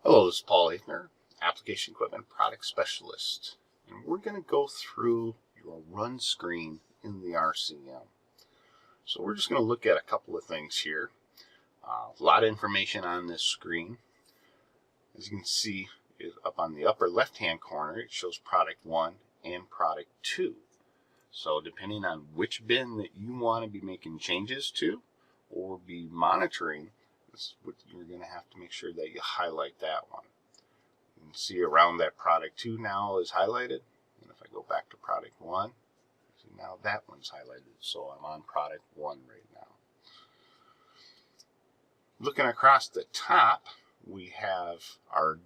Hello, this is Paul Aithner, Application Equipment Product Specialist, and we're going to go through your run screen in the RCM. So we're just going to look at a couple of things here. A lot of information on this screen. As you can see, up on the upper left-hand corner, it shows Product 1 and Product 2. So depending on which bin that you want to be making changes to or be monitoring, you're going to have to make sure that you highlight that one. You can see around that Product 2 now is highlighted. And if I go back to Product 1, see now that one's highlighted. So I'm on Product 1 right now. Looking across the top, we have our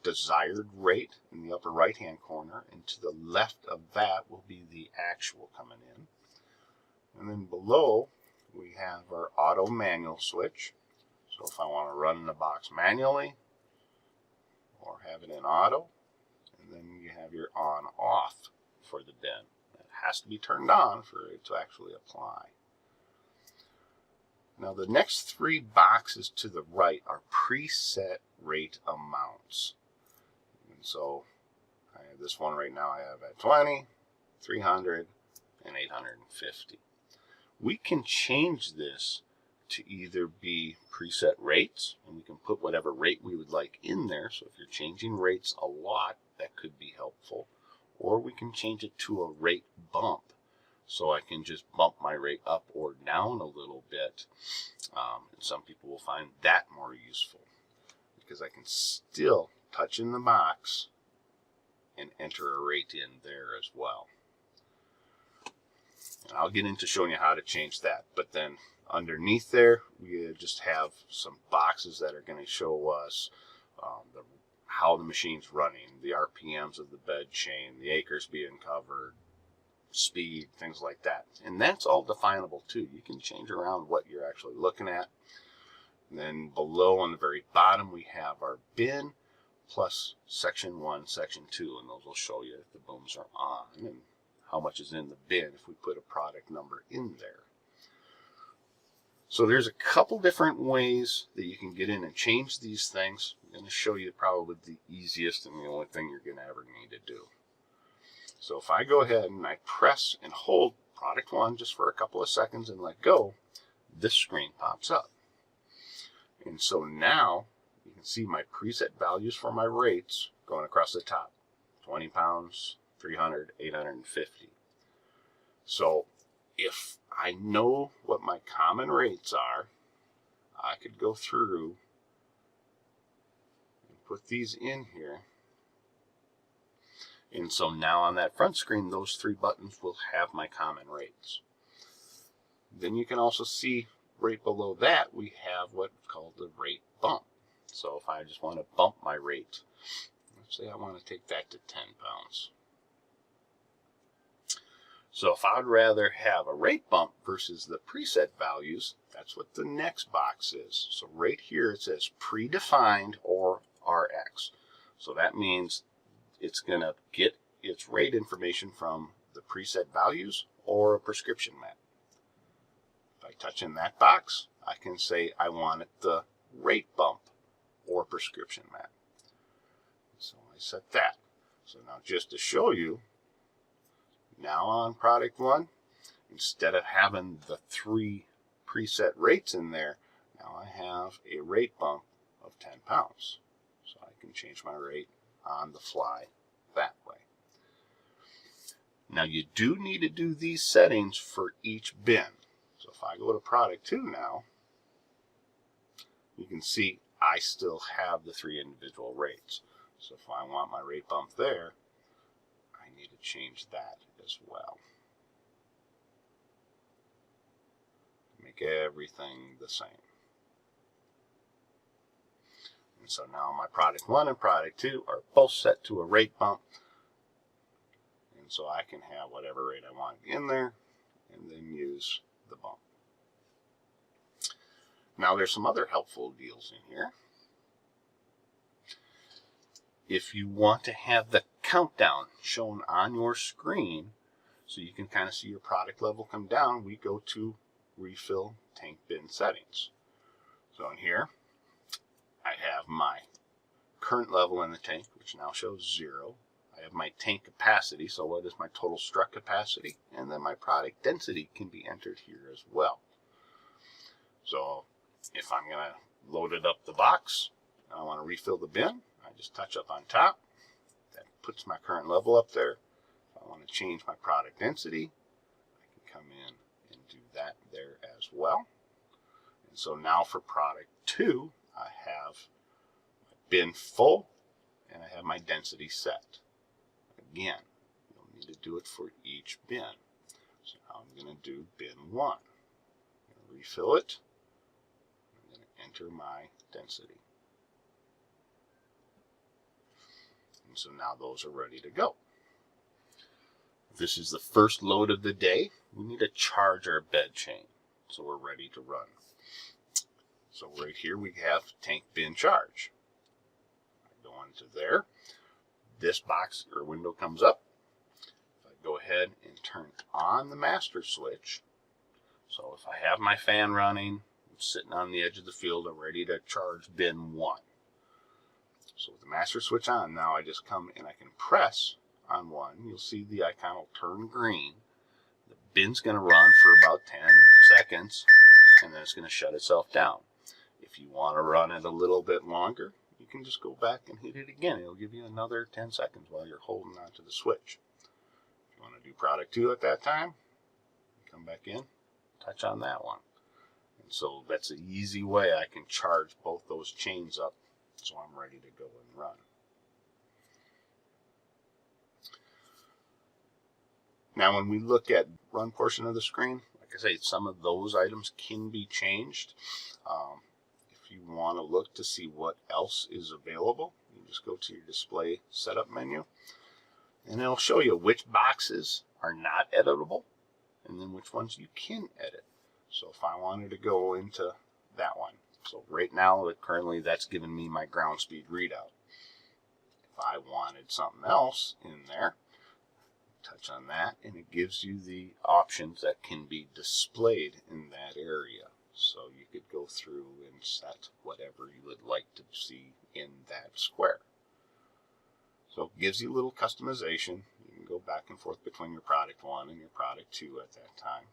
desired rate in the upper right hand corner, and to the left of that will be the actual coming in. And then below we have our auto manual switch. So if I want to run the box manually or have it in auto, and then you have your on off for the bin. It has to be turned on for it to actually apply. Now the next three boxes to the right are preset rate amounts. And so I have this one right now I have at 20, 300, and 850. We can change this to either be preset rates, and we can put whatever rate we would like in there. So if you're changing rates a lot, that could be helpful. Or we can change it to a rate bump. So I can just bump my rate up or down a little bit. And some people will find that more useful, because I can still touch in the box and enter a rate in there as well. And I'll get into showing you how to change that. But then underneath there, we just have some boxes that are going to show us how the machine's running, the RPMs of the bed chain, the acres being covered, speed, things like that. And that's all definable too. You can change around what you're actually looking at. And then below on the very bottom, we have our bin plus Section 1, Section 2, and those will show you if the booms are on and how much is in the bin if we put a product number in there. So there's a couple different ways that you can get in and change these things. I'm going to show you probably the easiest and the only thing you're going to ever need to do. So if I go ahead and I press and hold Product 1 just for a couple of seconds and let go, this screen pops up. And so now you can see my preset values for my rates going across the top. 20 pounds, 300, 850. So if I know what my common rates are, I could go through and put these in here. And so now on that front screen, those three buttons will have my common rates. Then you can also see right below that, we have what's called the rate bump. So if I just want to bump my rate, let's say I want to take that to 10 pounds. So if I'd rather have a rate bump versus the preset values, that's what the next box is. So right here it says predefined or RX. So that means it's going to get its rate information from the preset values or a prescription map. If I touch in that box, I can say I want it the rate bump or prescription map. So I set that. So now just to show you, now on Product 1, instead of having the three preset rates in there, now I have a rate bump of 10 pounds. So I can change my rate on the fly that way. Now you do need to do these settings for each bin. So if I go to Product 2 now, you can see I still have the three individual rates. So if I want my rate bump there, I need to change that as well. Make everything the same. And so now my Product 1 and Product 2 are both set to a rate bump. And so I can have whatever rate I want in there and then use the bump. Now there's some other helpful deals in here. If you want to have the countdown shown on your screen so you can kind of see your product level come down, we go to Refill Tank Bin Settings. So in here, I have my current level in the tank, which now shows 0. I have my tank capacity, so what is my total strut capacity? And then my product density can be entered here as well. So if I'm going to load it up the box, and I want to refill the bin, I just touch up on top. That puts my current level up there. If I want to change my product density, I can come in and do that there as well. And so now for product 2, I have my bin full, and I have my density set. Again, you'll need to do it for each bin. So now I'm going to do bin 1. I'm going to refill it. I'm going to enter my density. And so now those are ready to go. This is the first load of the day. We need to charge our bed chain, so we're ready to run. So right here we have tank bin charge. I go onto there. This box or window comes up. If I go ahead and turn on the master switch, so if I have my fan running, I'm sitting on the edge of the field, I'm ready to charge bin 1. So with the master switch on, now I just come and I can press on 1. You'll see the icon will turn green. The bin's going to run for about 10 seconds, and then it's going to shut itself down. If you want to run it a little bit longer, you can just go back and hit it again. It'll give you another 10 seconds while you're holding onto the switch. If you want to do product 2 at that time, come back in, touch on that one. And so that's an easy way I can charge both those chains up so I'm ready to go and run. Now when we look at run portion of the screen, like I say, some of those items can be changed. If you want to look to see what else is available, you just go to your display setup menu, and it'll show you which boxes are not editable and then which ones you can edit. So if I wanted to go into that one, so right now currently that's giving me my ground speed readout. If I wanted something else in there, touch on that and it gives you the options that can be displayed in that area. So you could go through and set whatever you would like to see in that square. So it gives you a little customization. You can go back and forth between your product 1 and your product 2 at that time.